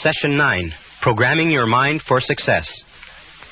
Session 9, Programming Your Mind for Success.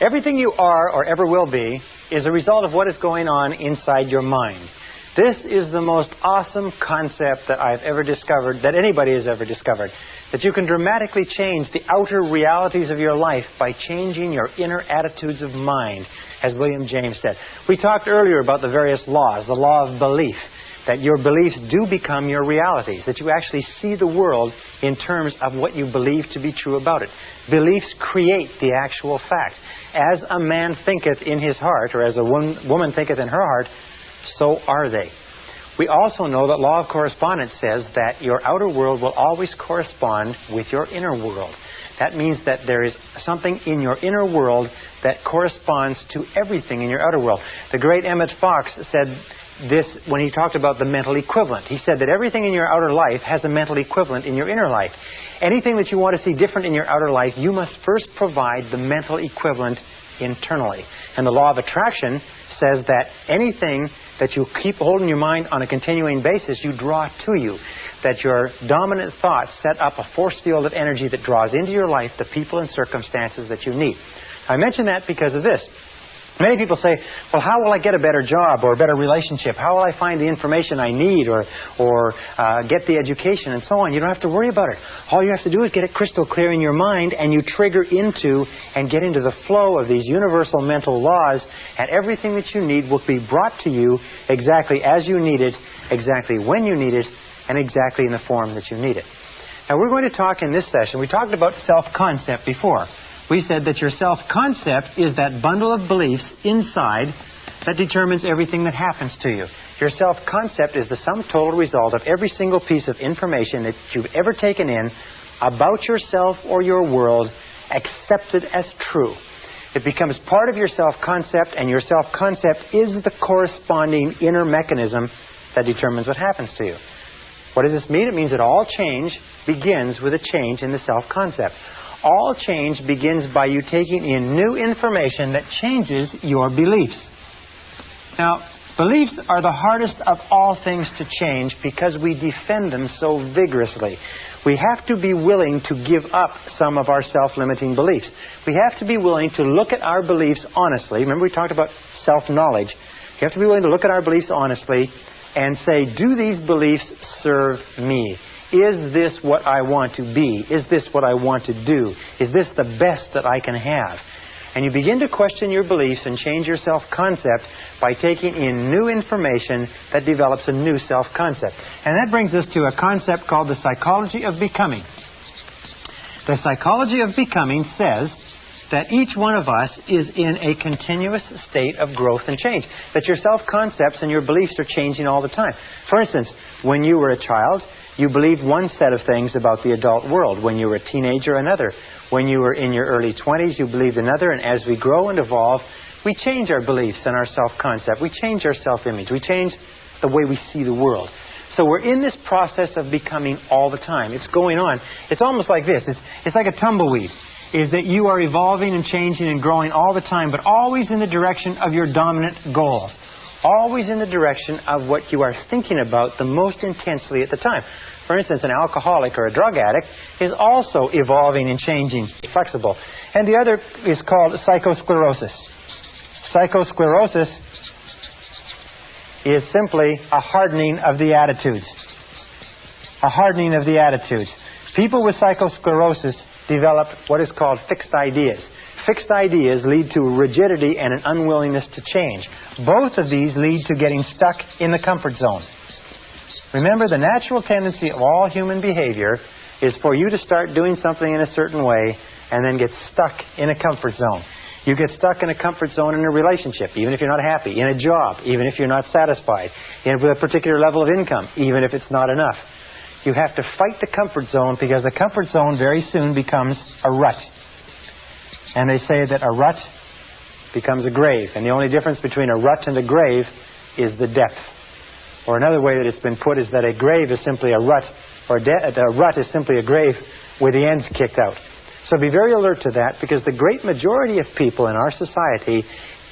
Everything you are or ever will be is a result of what is going on inside your mind. This is the most awesome concept that I've ever discovered, that anybody has ever discovered, that you can dramatically change the outer realities of your life by changing your inner attitudes of mind, as William James said. We talked earlier about the various laws, the law of belief, that your beliefs do become your realities, that you actually see the world in terms of what you believe to be true about it. Beliefs create the actual fact. As a man thinketh in his heart, or as a woman thinketh in her heart, so are they. We also know that law of correspondence says that your outer world will always correspond with your inner world. That means that there is something in your inner world that corresponds to everything in your outer world. The great Emmett Fox said this when he talked about the mental equivalent. He said that everything in your outer life has a mental equivalent in your inner life. Anything that you want to see different in your outer life, you must first provide the mental equivalent internally. And the law of attraction says that anything that you keep holding your mind on a continuing basis, you draw to you. That your dominant thoughts set up a force field of energy that draws into your life the people and circumstances that you need. I mention that because of this. Many people say, well, how will I get a better job or a better relationship? How will I find the information I need or get the education and so on? You don't have to worry about it. All you have to do is get it crystal clear in your mind, and you trigger into and get into the flow of these universal mental laws, and everything that you need will be brought to you exactly as you need it, exactly when you need it, and exactly in the form that you need it. Now, we're going to talk in this session. We talked about self-concept before. We said that your self-concept is that bundle of beliefs inside that determines everything that happens to you. Your self-concept is the sum total result of every single piece of information that you've ever taken in about yourself or your world, accepted as true. It becomes part of your self-concept, and your self-concept is the corresponding inner mechanism that determines what happens to you. What does this mean? It means that all change begins with a change in the self-concept. All change begins by you taking in new information that changes your beliefs. Now, beliefs are the hardest of all things to change because we defend them so vigorously. We have to be willing to give up some of our self-limiting beliefs. We have to be willing to look at our beliefs honestly. Remember, we talked about self-knowledge. You have to be willing to look at our beliefs honestly and say, do these beliefs serve me? Is this what I want to be? Is this what I want to do? Is this the best that I can have? And you begin to question your beliefs and change your self-concept by taking in new information that develops a new self-concept. And that brings us to a concept called the psychology of becoming. The psychology of becoming says that each one of us is in a continuous state of growth and change. That your self-concepts and your beliefs are changing all the time. For instance, when you were a child, you believed one set of things about the adult world. When you were a teenager, another. When you were in your early 20s, you believed another. And as we grow and evolve, we change our beliefs and our self-concept. We change our self-image. We change the way we see the world. So we're in this process of becoming all the time. It's going on. It's almost like this. It's like a tumbleweed. Is that you are evolving and changing and growing all the time, but always in the direction of your dominant goals. Always in the direction of what you are thinking about the most intensely at the time. For instance, an alcoholic or a drug addict is also evolving and changing, flexible. And the other is called psychosclerosis. Psychosclerosis is simply a hardening of the attitudes. A hardening of the attitudes. People with psychosclerosis develop what is called fixed ideas. Fixed ideas lead to rigidity and an unwillingness to change. Both of these lead to getting stuck in the comfort zone. Remember, the natural tendency of all human behavior is for you to start doing something in a certain way and then get stuck in a comfort zone. You get stuck in a comfort zone in a relationship, even if you're not happy, in a job, even if you're not satisfied, with a particular level of income, even if it's not enough. You have to fight the comfort zone because the comfort zone very soon becomes a rut. And they say that a rut becomes a grave. And the only difference between a rut and a grave is the depth. Or another way that it's been put is that a grave is simply a rut, or a rut is simply a grave with the ends kicked out. So be very alert to that, because the great majority of people in our society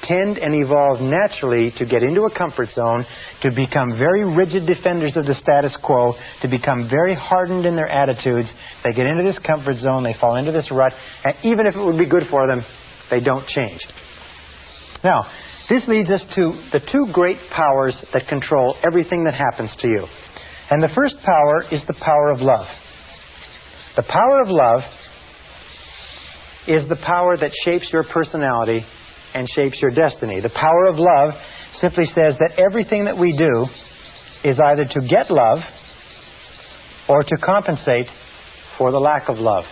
tend and evolve naturally to get into a comfort zone, to become very rigid defenders of the status quo, to become very hardened in their attitudes. They get into this comfort zone, they fall into this rut, and even if it would be good for them, they don't change. Now, this leads us to the two great powers that control everything that happens to you. And the first power is the power of love. The power of love is the power that shapes your personality and shapes your destiny. The power of love simply says that everything that we do is either to get love or to compensate for the lack of love.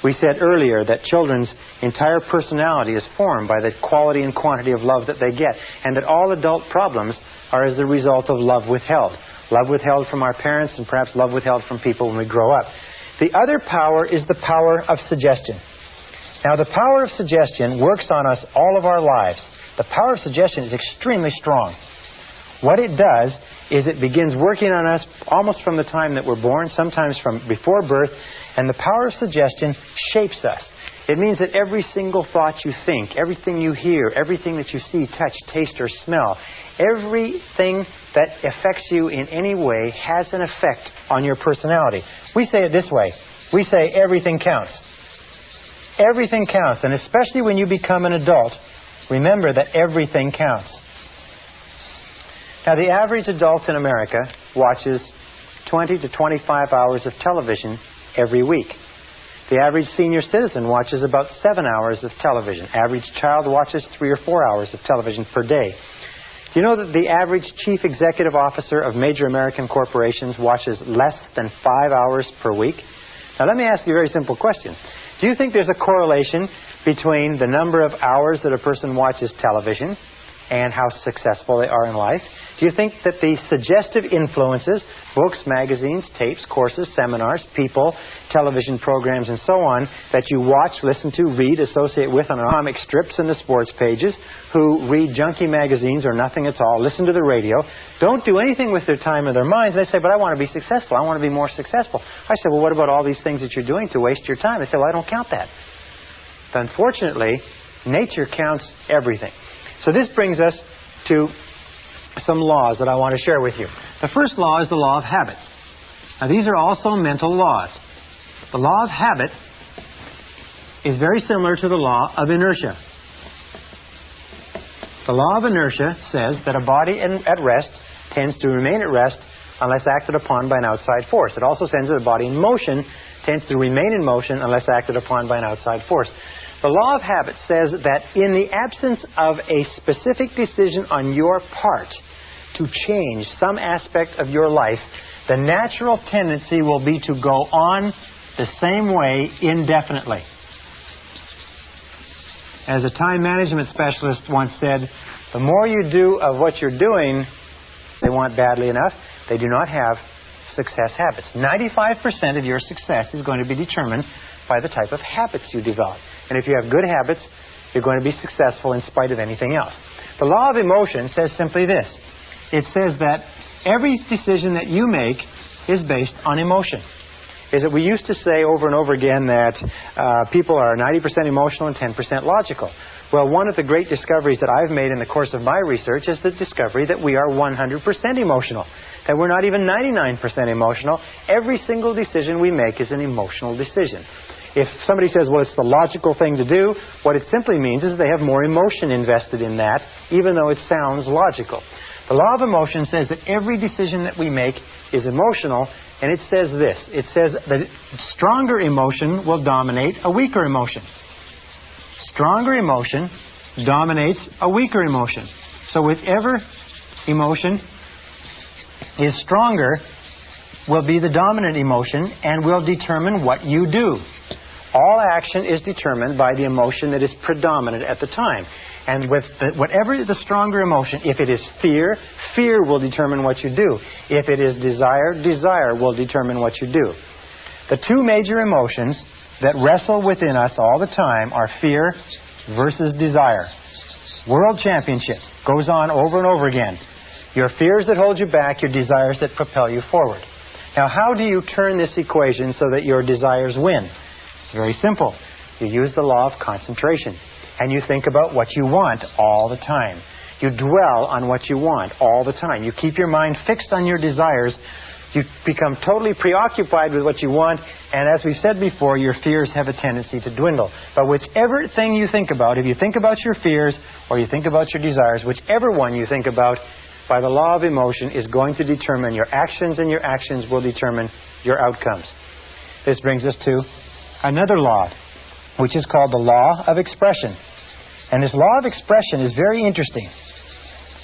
We said earlier that children's entire personality is formed by the quality and quantity of love that they get, and that all adult problems are as a result of love withheld. Love withheld from our parents, and perhaps love withheld from people when we grow up. The other power is the power of suggestion. Now, the power of suggestion works on us all of our lives. The power of suggestion is extremely strong. What it does is it begins working on us almost from the time that we're born, sometimes from before birth, and the power of suggestion shapes us. It means that every single thought you think, everything you hear, everything that you see, touch, taste, or smell, everything that affects you in any way has an effect on your personality. We say it this way. We say everything counts. Everything counts, and especially when you become an adult, remember that everything counts. Now, the average adult in America watches 20 to 25 hours of television every week. The average senior citizen watches about 7 hours of television. Average child watches 3 or 4 hours of television per day. Do you know that the average chief executive officer of major American corporations watches less than 5 hours per week? Now, let me ask you a very simple question. Do you think there's a correlation between the number of hours that a person watches television and how successful they are in life? Do you think that the suggestive influences, books, magazines, tapes, courses, seminars, people, television programs, and so on, that you watch, listen to, read, associate with on comic strips and the sports pages, who read junky magazines or nothing at all, listen to the radio, don't do anything with their time or their minds? They say, but I want to be successful. I want to be more successful. I say, well, what about all these things that you're doing to waste your time? They say, well, I don't count that. But unfortunately, nature counts everything. So this brings us to some laws that I want to share with you. The first law is the law of habit. Now, these are also mental laws. The law of habit is very similar to the law of inertia. The law of inertia says that a body at rest tends to remain at rest unless acted upon by an outside force. It also says that a body in motion tends to remain in motion unless acted upon by an outside force. The law of habit says that in the absence of a specific decision on your part to change some aspect of your life, the natural tendency will be to go on the same way indefinitely. As a time management specialist once said, the more you do of what you're doing, they want badly enough, they do not have success habits. 95% of your success is going to be determined by the type of habits you develop. And if you have good habits, you're going to be successful in spite of anything else. The law of emotion says simply this. It says that every decision that you make is based on emotion. Is that we used to say over and over again that people are 90% emotional and 10% logical. Well, one of the great discoveries that I've made in the course of my research is the discovery that we are 100% emotional. That we're not even 99% emotional. Every single decision we make is an emotional decision. If somebody says, well, it's the logical thing to do, what it simply means is they have more emotion invested in that, even though it sounds logical. The law of emotion says that every decision that we make is emotional, and it says this. It says that stronger emotion will dominate a weaker emotion. Stronger emotion dominates a weaker emotion. So whichever emotion is stronger will be the dominant emotion and will determine what you do. All action is determined by the emotion that is predominant at the time. And with whatever the stronger emotion, if it is fear, fear will determine what you do. If it is desire, desire will determine what you do. The two major emotions that wrestle within us all the time are fear versus desire. World Championship goes on over and over again. Your fears that hold you back, your desires that propel you forward. Now, how do you turn this equation so that your desires win? It's very simple. You use the law of concentration. And you think about what you want all the time. You dwell on what you want all the time. You keep your mind fixed on your desires. You become totally preoccupied with what you want. And as we said before, your fears have a tendency to dwindle. But whichever thing you think about, if you think about your fears or you think about your desires, whichever one you think about, by the law of emotion, is going to determine your actions, and your actions will determine your outcomes. This brings us to another law, which is called the law of expression. And this law of expression is very interesting.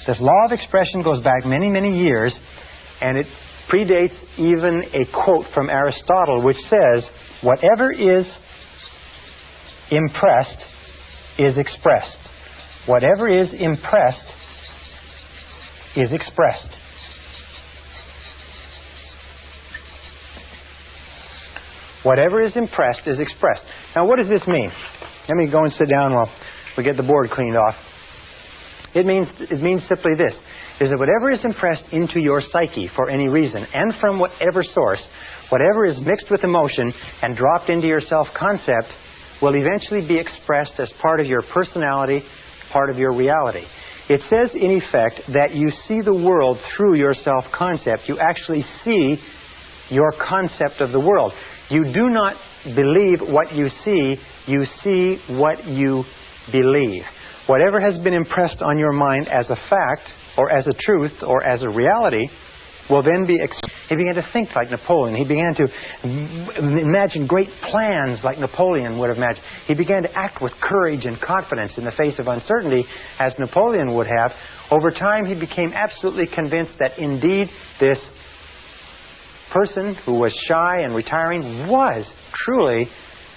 This law of expression goes back many, many years, and it predates even a quote from Aristotle, which says, whatever is impressed is expressed. Whatever is impressed is expressed. Whatever is impressed is expressed. Now, what does this mean? Let me go and sit down while we get the board cleaned off. It means simply this, is that whatever is impressed into your psyche for any reason, and from whatever source, whatever is mixed with emotion and dropped into your self-concept, will eventually be expressed as part of your personality, part of your reality. It says, in effect, that you see the world through your self-concept. You actually see your concept of the world. You do not believe what you see what you believe. Whatever has been impressed on your mind as a fact, or as a truth, or as a reality, will then be... He began to think like Napoleon. He began to imagine great plans like Napoleon would have imagined. He began to act with courage and confidence in the face of uncertainty, as Napoleon would have. Over time, he became absolutely convinced that indeed this person who was shy and retiring was truly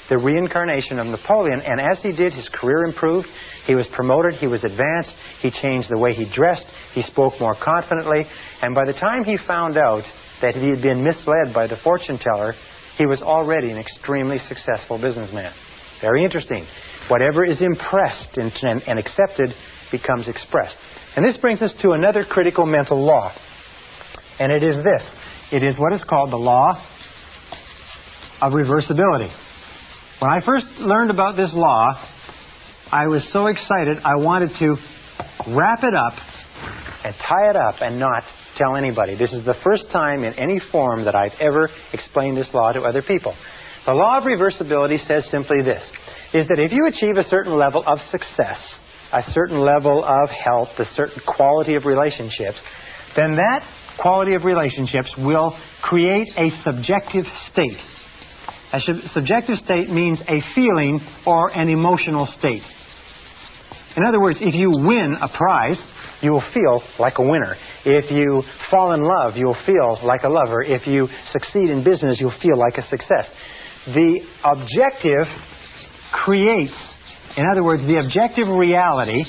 the reincarnation of Napoleon. And as he did, his career improved. He was promoted. He was advanced. He changed the way he dressed. He spoke more confidently. And by the time he found out that he had been misled by the fortune teller, he was already an extremely successful businessman. Very interesting. Whatever is impressed and accepted becomes expressed. And this brings us to another critical mental law. And it is this. It is what is called the law of reversibility. When I first learned about this law, I was so excited I wanted to wrap it up and tie it up and not tell anybody. This is the first time in any form that I've ever explained this law to other people. The law of reversibility says simply this, is that if you achieve a certain level of success, a certain level of health, a certain quality of relationships, then that quality of relationships will create a subjective state. A subjective state means a feeling or an emotional state. In other words, if you win a prize, you will feel like a winner. If you fall in love, you'll feel like a lover. If you succeed in business, you'll feel like a success. The objective creates, in other words, the objective reality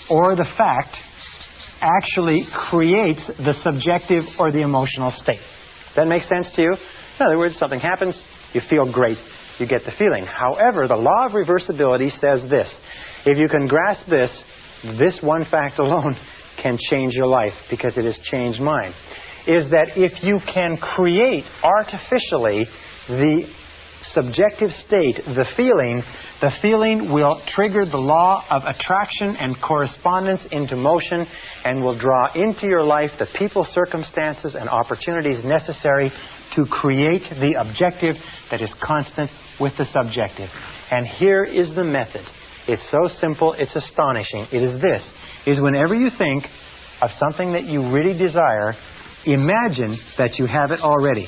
or the fact actually creates the subjective or the emotional state. That makes sense to you? In other words, something happens, you feel great, you get the feeling. However, the law of reversibility says this. If you can grasp this, this one fact alone can change your life, because it has changed mine. Is that if you can create artificially the subjective state, the feeling will trigger the law of attraction and correspondence into motion, and will draw into your life the people, circumstances, and opportunities necessary to create the objective that is constant with the subjective. And here is the method. It's so simple, it's astonishing. It is this, is whenever you think of something that you really desire, imagine that you have it already.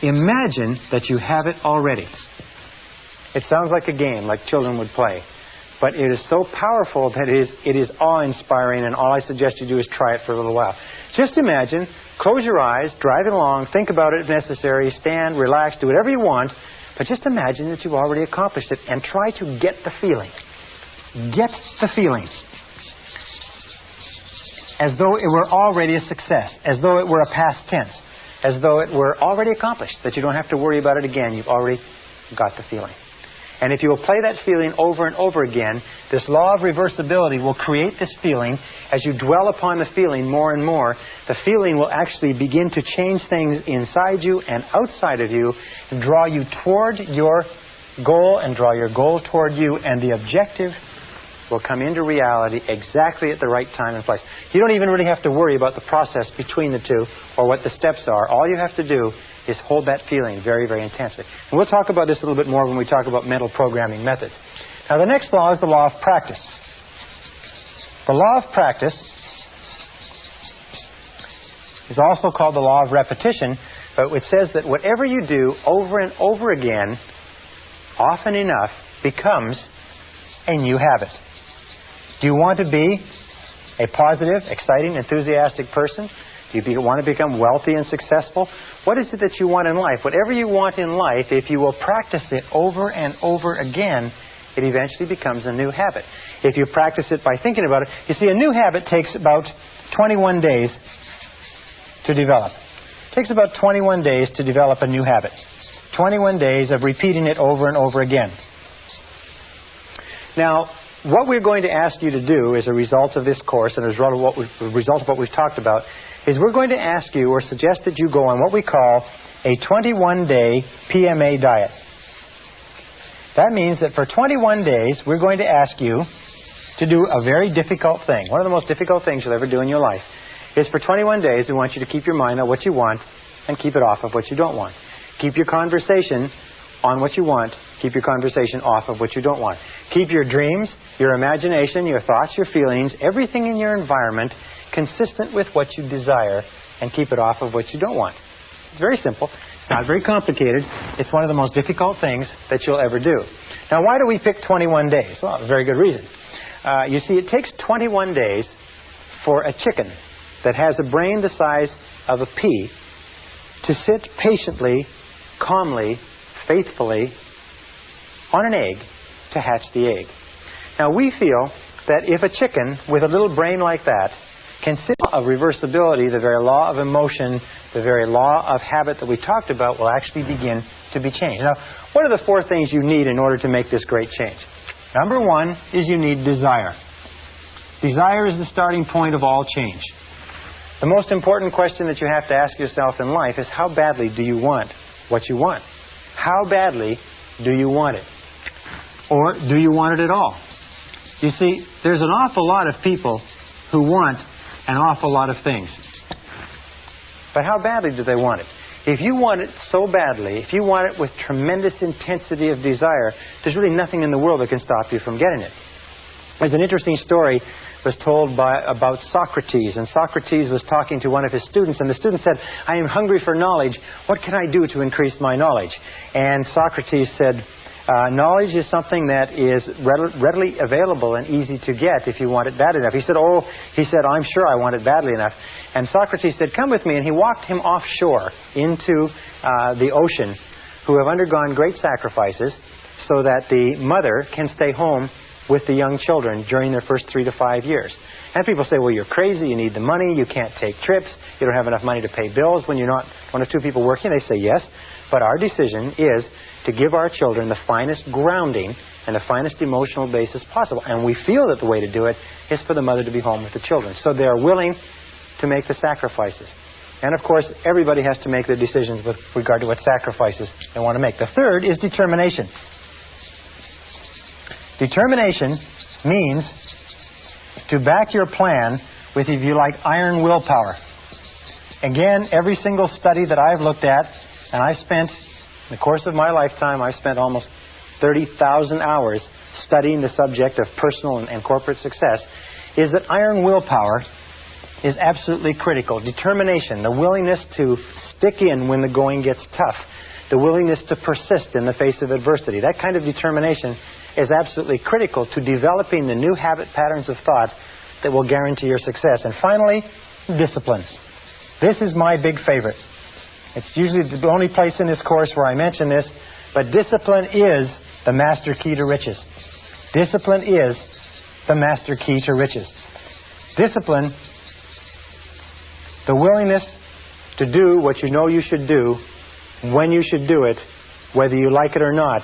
Imagine that you have it already. It sounds like a game, like children would play. But it is so powerful that it is awe-inspiring, and all I suggest you do is try it for a little while. Just imagine, close your eyes, driving along, think about it if necessary, stand, relax, do whatever you want, but just imagine that you've already accomplished it, and try to get the feeling. Get the feeling. As though it were already a success, as though it were a past tense, as though it were already accomplished, that you don't have to worry about it again. You've already got the feeling. And if you will play that feeling over and over again, this law of reversibility will create this feeling. As you dwell upon the feeling more and more, the feeling will actually begin to change things inside you and outside of you, and draw you toward your goal and draw your goal toward you, and the objective will come into reality exactly at the right time and place. You don't even really have to worry about the process between the two or what the steps are. All you have to do is hold that feeling very, very intensely. And we'll talk about this a little bit more when we talk about mental programming methods. Now, the next law is the law of practice. The law of practice is also called the law of repetition, but it says that whatever you do over and over again, often enough, becomes a new habit. Do you want to be a positive, exciting, enthusiastic person? Do you want to become wealthy and successful? What is it that you want in life? Whatever you want in life, if you will practice it over and over again, it eventually becomes a new habit. If you practice it by thinking about it, you see, a new habit takes about 21 days to develop. It takes about 21 days to develop a new habit. 21 days of repeating it over and over again. Now, what we're going to ask you to do as a result of this course and as a result of what we've talked about is we're going to ask you or suggest that you go on what we call a 21-day PMA diet. That means that for 21 days, we're going to ask you to do a very difficult thing. One of the most difficult things you'll ever do in your life is for 21 days, we want you to keep your mind on what you want and keep it off of what you don't want. Keep your conversation on what you want. Keep your conversation off of what you don't want. Keep your dreams, your imagination, your thoughts, your feelings, everything in your environment consistent with what you desire, and keep it off of what you don't want. It's very simple. It's not very complicated. It's one of the most difficult things that you'll ever do. Now, why do we pick 21 days? Well, a very good reason. You see, it takes 21 days for a chicken that has a brain the size of a pea to sit patiently, calmly, faithfully on an egg to hatch the egg. Now, we feel that if a chicken with a little brain like that can sit of reversibility, the very law of emotion, the very law of habit that we talked about will actually begin to be changed. Now, what are the 4 things you need in order to make this great change? Number 1 is you need desire. Desire is the starting point of all change. The most important question that you have to ask yourself in life is how badly do you want what you want? How badly do you want it? Or do you want it at all? You see, there's an awful lot of people who want an awful lot of things. But how badly do they want it? If you want it so badly, if you want it with tremendous intensity of desire, there's really nothing in the world that can stop you from getting it. There's an interesting story was told about Socrates, and Socrates was talking to one of his students, and the student said, "I am hungry for knowledge. What can I do to increase my knowledge?" And Socrates said, knowledge is something that is readily available and easy to get if you want it bad enough. He said, I'm sure I want it badly enough. And Socrates said, come with me. And he walked him offshore into the ocean, who have undergone great sacrifices so that the mother can stay home with the young children during their first 3 to 5 years. And people say, well, you're crazy, you need the money, you can't take trips, you don't have enough money to pay bills when you're not one of 2 people working. They say, yes, but our decision is to give our children the finest grounding and the finest emotional basis possible. And we feel that the way to do it is for the mother to be home with the children. So they're willing to make the sacrifices. And of course, everybody has to make their decisions with regard to what sacrifices they want to make. The third is determination. Determination means to back your plan with, if you like, iron willpower. Again, every single study that I've looked at, and I've spent, in the course of my lifetime, I've spent almost 30,000 hours studying the subject of personal and corporate success, is that iron willpower is absolutely critical. Determination, the willingness to stick in when the going gets tough, the willingness to persist in the face of adversity, that kind of determination is absolutely critical to developing the new habit patterns of thought that will guarantee your success. And finally, discipline. This is my big favorite. It's usually the only place in this course where I mention this, but discipline is the master key to riches. Discipline is the master key to riches. Discipline, the willingness to do what you know you should do, when you should do it, whether you like it or not,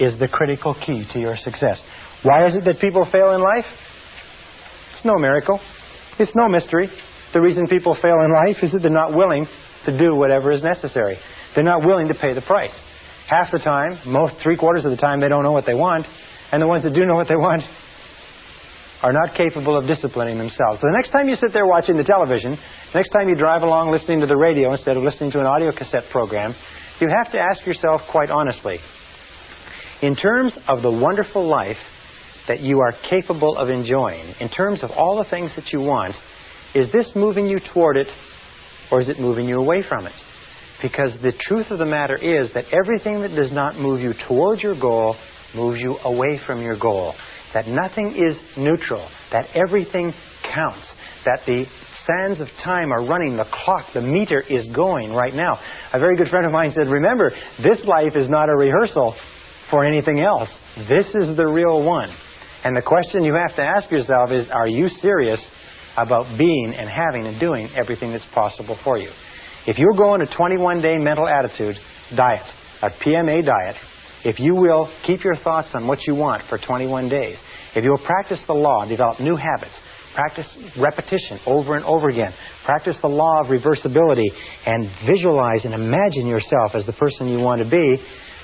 is the critical key to your success. Why is it that people fail in life? It's no miracle. It's no mystery. The reason people fail in life is that they're not willing to do whatever is necessary. They're not willing to pay the price. half the time, most 3/4 of the time, they don't know what they want. And the ones that do know what they want are not capable of disciplining themselves. So the next time you sit there watching the television, next time you drive along listening to the radio instead of listening to an audio cassette program, you have to ask yourself quite honestly, in terms of the wonderful life that you are capable of enjoying, in terms of all the things that you want, is this moving you toward it, or is it moving you away from it? Because the truth of the matter is that everything that does not move you towards your goal moves you away from your goal. That nothing is neutral, that everything counts, that the sands of time are running, the clock, the meter is going right now. A very good friend of mine said, remember, this life is not a rehearsal for anything else. This is the real one. And the question you have to ask yourself is, are you serious about being and having and doing everything that's possible for you? If you're going a 21-day mental attitude diet, a PMA diet, if you will keep your thoughts on what you want for 21 days, if you will practice the law and develop new habits, practice repetition over and over again, practice the law of reversibility, and visualize and imagine yourself as the person you want to be,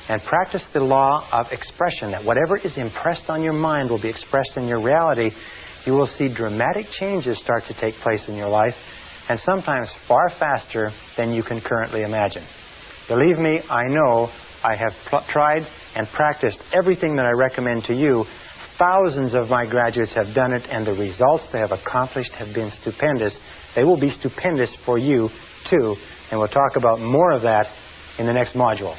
and practice the law of expression, that whatever is impressed on your mind will be expressed in your reality, you will see dramatic changes start to take place in your life, and sometimes far faster than you can currently imagine. Believe me, I know I have tried and practiced everything that I recommend to you. Thousands of my graduates have done it, and the results they have accomplished have been stupendous. They will be stupendous for you, too, and we'll talk about more of that in the next module.